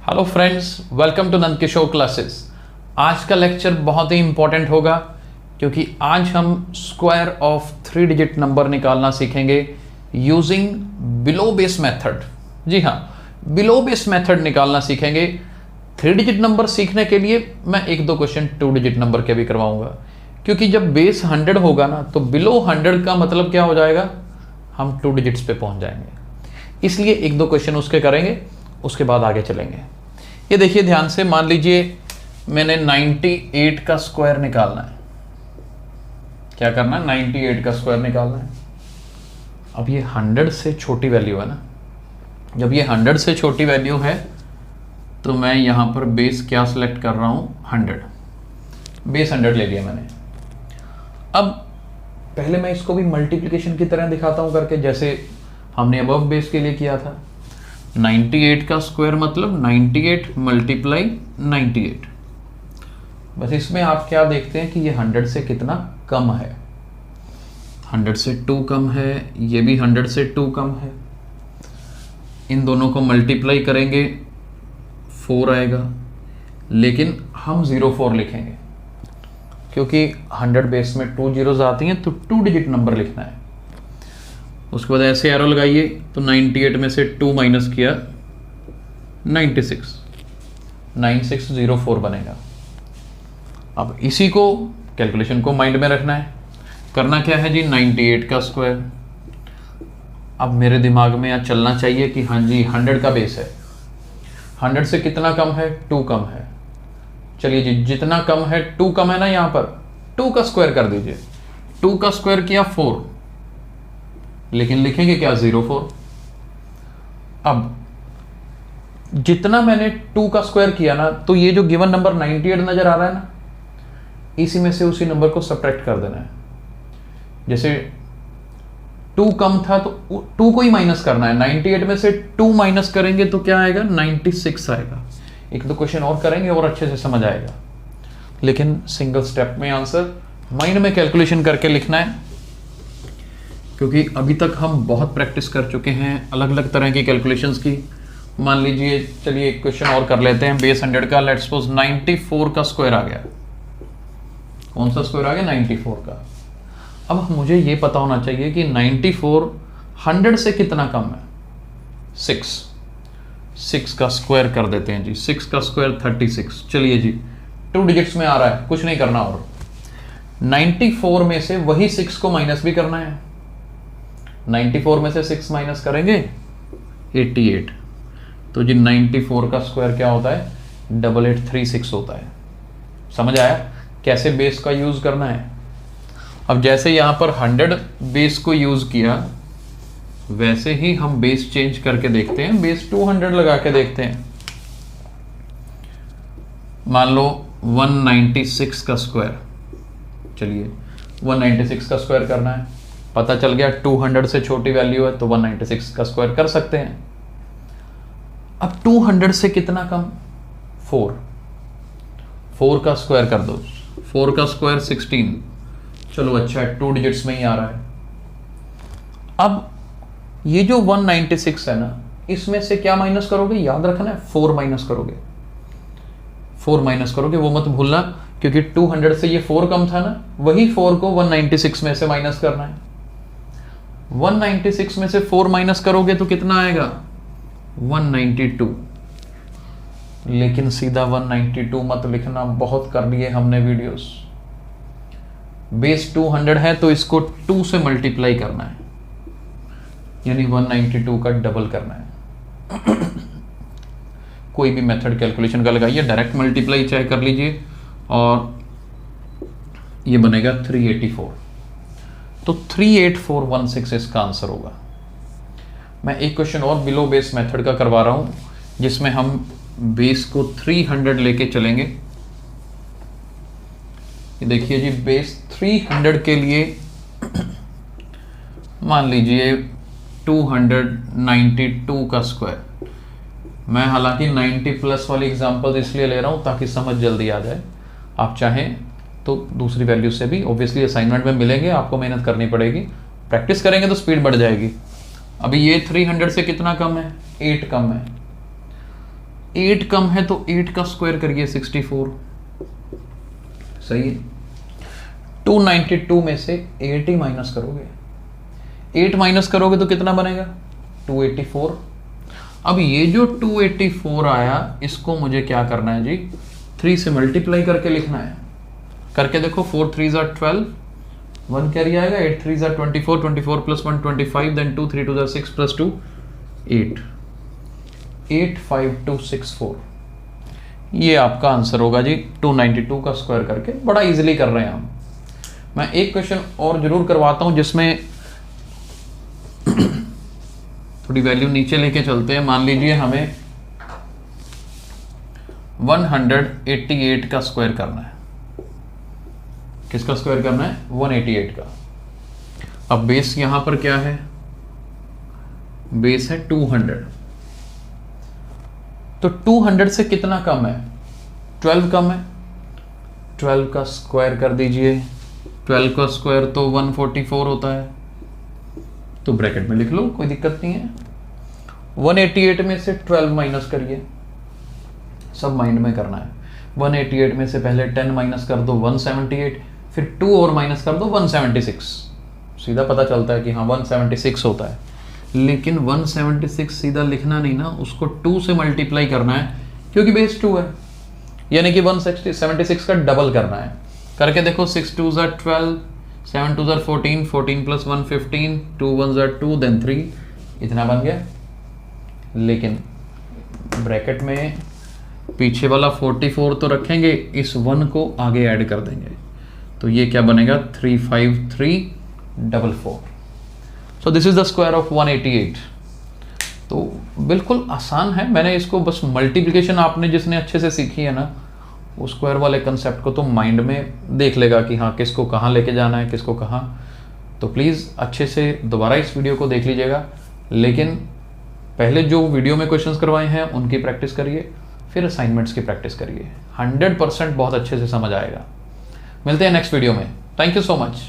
Hello friends, welcome to Nand Kishore classes. आज का lecture बहुत ही इंपॉर्टेंट होगा क्योंकि आज हम स्क्वायर ऑफ 3 डिजिट नंबर निकालना सीखेंगे यूजिंग बिलो बेस मेथड। जी हाँ, बिलो बेस मेथड निकालना सीखेंगे। 3 डिजिट नंबर सीखने के लिए मैं एक दो क्वेश्चन 2 डिजिट नंबर के भी करवाऊंगा, क्योंकि जब बेस 100 होगा ना तो बिलो 100 का मतलब क्या हो जाएगा, हम 2 डिजिट्स पे पहुंच जाएंगे। इसलिए एक दो क्वेश्चन उसके करेंगे, उसके बाद आगे चलेंगे। ये देखिए ध्यान से, मान लीजिए मैंने 98 का स्क्वायर निकालना है। क्या करना है? 98 का स्क्वायर निकालना है। अब ये 100 से छोटी वैल्यू है ना, जब ये 100 से छोटी वैल्यू है तो मैं यहां पर बेस क्या सिलेक्ट कर रहा हूं, 100। बेस 100 ले लिया मैंने। अब पहले मैं इसको भी मल्टीप्लिकेशन की तरह दिखाता हूं करके, जैसे हमने अबव बेस के लिए किया था। 98 का स्क्वायर मतलब 98 मल्टीप्लाई 98। बस इसमें आप क्या देखते हैं कि ये 100 से कितना कम है। 100 से 2 कम है, ये भी 100 से 2 कम है। इन दोनों को मल्टीप्लाई करेंगे 4 आएगा, लेकिन हम 04 लिखेंगे क्योंकि 100 बेस में 2 जीरोज आती हैं, तो 2 डिजिट नंबर लिखना है। उसके बाद ऐसे एरो लगाइए तो 98 में से 2 माइनस किया 9604 बनेगा। अब इसी को कैलकुलेशन को माइंड में रखना है। करना क्या है जी, 98 का स्क्वायर। अब मेरे दिमाग में यहाँ चलना चाहिए कि हाँ जी 100 का बेस है, 100 से कितना कम है, 2 कम है। चलिए जी, जितना कम है 2 कम है ना, यहाँ पर 2 का स्क्वायर कर दीजिए। 2 का स्क्वायर किया 4, लेकिन लिखेंगे क्या, 04। अब जितना मैंने 2 का स्क्वायर किया ना, तो ये जो गिवन नंबर 98 नजर आ रहा है ना, इसी में से उसी नंबर को सब्ट्रैक्ट कर देना है। जैसे 2 कम था तो 2 को ही माइनस करना है। 98 में से 2 माइनस करेंगे तो क्या आएगा, 96 आएगा। एक दो क्वेश्चन और करेंगे और अच्छे से समझ आएगा, लेकिन सिंगल स्टेप में आंसर माइंड में कैलकुलेशन करके लिखना है, क्योंकि अभी तक हम बहुत प्रैक्टिस कर चुके हैं अलग अलग तरह की कैलकुलेशंस की। मान लीजिए, चलिए एक क्वेश्चन और कर लेते हैं बेस 100 का। लेट्स सपोज 94 का स्क्वायर आ गया। कौन सा स्क्वायर आ गया, 94 का। अब मुझे ये पता होना चाहिए कि 94 100 से कितना कम है, 6 का स्क्वायर कर देते हैं जी। 6 का स्क्वायर 36। चलिए जी, 2 डिजिट्स में आ रहा है, कुछ नहीं करना। और 94 में से वही 6 को माइनस भी करना है। 94 में से 6 माइनस करेंगे 88। तो जी 94 का स्क्वायर क्या होता है, 8836 होता है। समझ आया कैसे बेस का यूज करना है। अब जैसे यहां पर 100 बेस को यूज किया, वैसे ही हम बेस चेंज करके देखते हैं। बेस 200 लगा के देखते हैं। मान लो 196 का स्क्वायर। चलिए 196 का स्क्वायर करना है। पता चल गया 200 से छोटी वैल्यू है तो 196 का स्क्वायर कर सकते हैं। अब 200 से कितना कम, 4 का स्क्वायर कर दो। 4 का स्क्वायर 16। चलो अच्छा है, 2 डिजिट्स में ही आ रहा है। अब ये जो 196 है ना, इसमें से क्या माइनस करोगे, याद रखना है 4 माइनस करोगे। 4 माइनस करोगे, वो मत भूलना, क्योंकि 200 से ये 4 कम था ना, वही 4 को 196 में से माइनस करना है। 196 में से 4 माइनस करोगे तो कितना आएगा, 192। लेकिन सीधा 192 मत लिखना, बहुत कर लिए हमने वीडियोस। बेस 200 है तो इसको 2 से मल्टीप्लाई करना है, यानी 192 का डबल करना है। कोई भी मेथड कैलकुलेशन का लगाइए, डायरेक्ट मल्टीप्लाई चाहे कर लीजिए, और ये बनेगा 384। तो 38416 इसका आंसर होगा। मैं एक क्वेश्चन और बिलो बेस मेथड का करवा रहा हूं, जिसमें हम बेस को 300 लेके चलेंगे। ये देखिए जी, बेस 300 के लिए मान लीजिए 292 का स्क्वायर। मैं हालांकि 90 प्लस वाली एग्जांपल्स इसलिए ले रहा हूं ताकि समझ जल्दी आ जाए। आप चाहें तो दूसरी वैल्यू से भी ऑब्वियसली असाइनमेंट में मिलेंगे, आपको मेहनत करनी पड़ेगी। प्रैक्टिस करेंगे तो स्पीड बढ़ जाएगी। अभी ये 300 से कितना कम है, 8 कम है। 8 कम है तो 8 का स्क्वायर करिए 64, सही है। 292 में से 80 माइनस करोगे, 8 माइनस करोगे तो कितना बनेगा 284। अब ये जो 284 आया इसको मुझे क्या करना है जी, 3 से मल्टीप्लाई करके लिखना है। करके देखो, 4 3s are 12, 1 कैरी आएगा, 8 3s are 24, 24 plus 1 25, then 2 3 2s are 6 plus 2 8, 85264 ये आपका आंसर होगा जी। 292 का स्क्वायर करके बड़ा इजीली कर रहे हैं हम। मैं एक क्वेश्चन और जरूर करवाता हूं जिसमें थोड़ी वैल्यू नीचे लेके चलते हैं। मान लीजिए हमें 188 का स्क्वायर करना है। किसका स्क्वायर करना है 188 का। अब बेस यहां पर क्या है, बेस है 200, तो 200 से कितना कम है 12 कम है, 12 का स्क्वायर कर दीजिए। 12 का स्क्वायर तो 144 होता है, तो ब्रैकेट में लिख लो, कोई दिक्कत नहीं है। 188 में से 12 माइनस करिए, सब माइंड में करना है। 188 में से पहले 10 माइनस कर दो 178, फिर 2 और माइनस कर दो 176, सीधा पता चलता है कि हाँ 176 होता है। लेकिन 176 सीधा लिखना नहीं ना, उसको 2 से मल्टीप्लाई करना है क्योंकि बेस 2 है, यानी कि 176 का डबल करना है। करके देखो, 6 2s are 12, 7 2s are 14, 14 plus 1 15, 2 1s are 2, then 3, इतना बन गया। लेकिन ब्रैकेट में पीछे वाला 44 तो रखेंगे, इस 1 को आगे ऐड कर देंगे, तो ये क्या बनेगा 35344। So this is the square of 188। तो बिल्कुल आसान है, मैंने इसको बस मल्टीप्लिकेशन आपने जिसने अच्छे से सीखी है ना, वो स्क्वायर वाले कंसेप्ट को तो माइंड में देख लेगा कि हाँ किसको कहाँ लेके जाना है, किसको कहाँ। तो प्लीज़ अच्छे से दोबारा इस वीडियो को देख लीजिएगा, लेकिन पहले जो वीडियो में क्वेश्चंस करवाए हैं उनकी प्रैक्टिस करिए, फिर असाइनमेंट्स की प्रैक्टिस करिए। 100% बहुत अच्छे से समझ आएगा। मिलते हैं नेक्स्ट वीडियो में। Thank you so much.